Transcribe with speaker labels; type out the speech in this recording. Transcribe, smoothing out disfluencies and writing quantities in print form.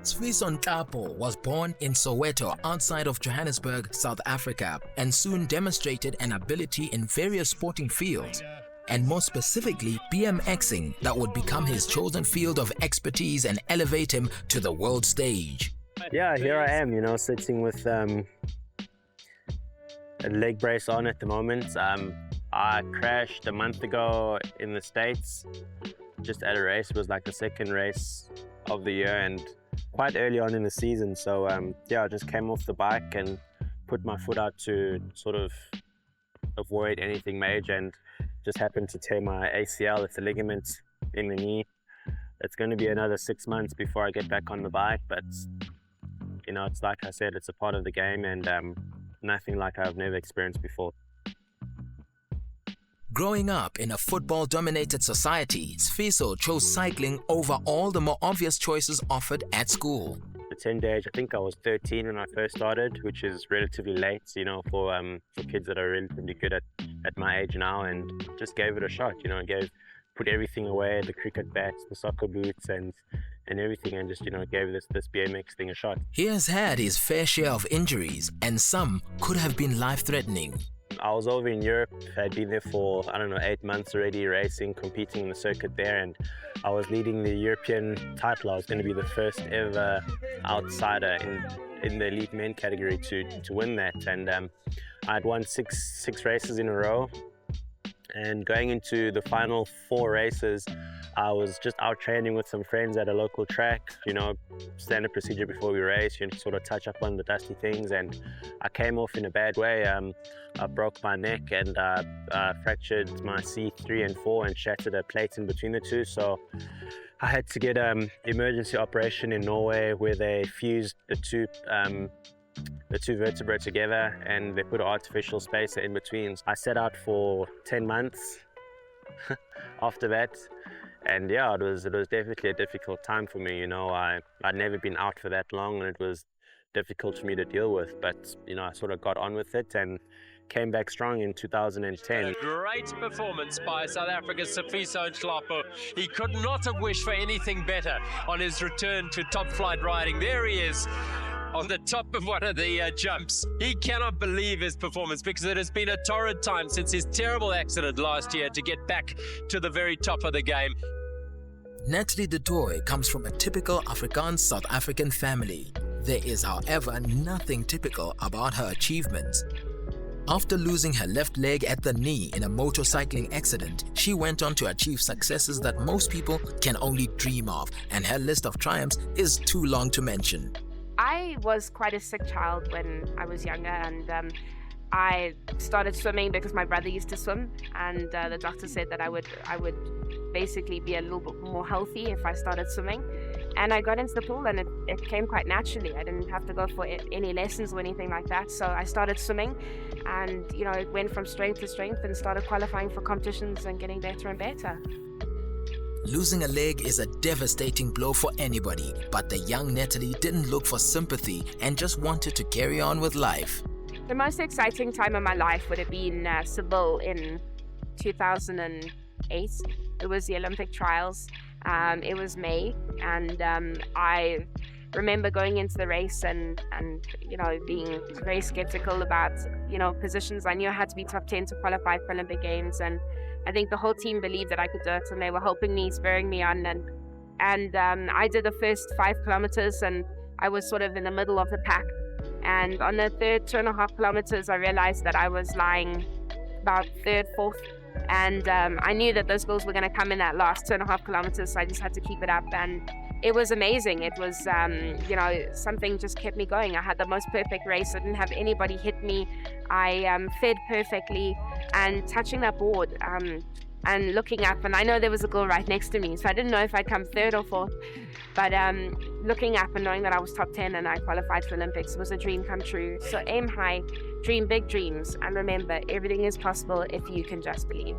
Speaker 1: Dutoit and Nhlapo was born in Soweto outside of Johannesburg, South Africa, and soon demonstrated an ability in various sporting fields, and more specifically BMXing, that would become his chosen field of expertise and elevate him to the world stage.
Speaker 2: Yeah, here I am, sitting with a leg brace on at the moment. I crashed a month ago in the States, just at a race. It was like the second race of the year and quite early on in the season. So I just came off the bike and put my foot out to sort of avoid anything major, and just happened to tear my ACL. It's a ligament in the knee. It's going to be another 6 months before I get back on the bike, but it's like I said, it's a part of the game, and nothing like I've never experienced before.
Speaker 1: Growing up in a football-dominated society, Sfiso chose cycling over all the more obvious choices offered at school.
Speaker 2: The tender age, I think I was 13 when I first started, which is relatively late, for kids that are relatively good at my age now, and just gave it a shot, put everything away, the cricket bats, the soccer boots, and everything, and just, gave this BMX thing a shot.
Speaker 1: He has had his fair share of injuries, and some could have been life-threatening.
Speaker 2: I was over in Europe. I'd been there for, 8 months already, racing, competing in the circuit there, and I was leading the European title. I was going to be the first ever outsider in the elite men category to win that, and I'd won six races in a row. And going into the final 4 races, I was just out training with some friends at a local track, standard procedure before we race, sort of touch up on the dusty things, and I came off in a bad way. I broke my neck and fractured my C3 and 4 and shattered a plate in between the two. So I had to get an emergency operation in Norway where they fused the two vertebrae together, and they put an artificial spacer in between. I set out for 10 months after that, and it was definitely a difficult time for me. I'd never been out for that long, and it was difficult for me to deal with, but I sort of got on with it and came back strong in 2010.
Speaker 3: A great performance by South Africa's Dutoit and Nhlapo. He could not have wished for anything better on his return to top flight riding. There he is, on the top of one of the jumps. He cannot believe his performance, because it has been a torrid time since his terrible accident last year to get back to the very top of the game.
Speaker 1: Natalie Dutoit comes from a typical Afrikaans South African family. There is, however, nothing typical about her achievements. After losing her left leg at the knee in a motorcycling accident, she went on to achieve successes that most people can only dream of, and her list of triumphs is too long to mention.
Speaker 4: I was quite a sick child when I was younger, and I started swimming because my brother used to swim, and the doctor said that I would basically be a little bit more healthy if I started swimming. And I got into the pool, and it came quite naturally. I didn't have to go for any lessons or anything like that. So I started swimming, and it went from strength to strength, and started qualifying for competitions and getting better and better.
Speaker 1: Losing a leg is a devastating blow for anybody, but the young Natalie didn't look for sympathy and just wanted to carry on with life.
Speaker 4: The most exciting time of my life would have been Seville in 2008. It was the Olympic trials. It was May, and I remember going into the race and being very skeptical about positions. I knew I had to be top 10 to qualify for Olympic Games, and I think the whole team believed that I could do it, and they were helping me, spurring me on, and I did the first 5 kilometers, and I was sort of in the middle of the pack. And on the third 2.5 kilometers, I realized that I was lying about third, fourth, and I knew that those goals were going to come in that last 2.5 kilometers, so I just had to keep it up, and it was amazing. It was, something just kept me going. I had the most perfect race. I didn't have anybody hit me. I fed perfectly, and touching that board and looking up, and I know there was a girl right next to me, so I didn't know if I'd come third or fourth, but looking up and knowing that I was top 10 and I qualified for Olympics was a dream come true. So aim high, dream big dreams, and remember, everything is possible if you can just believe.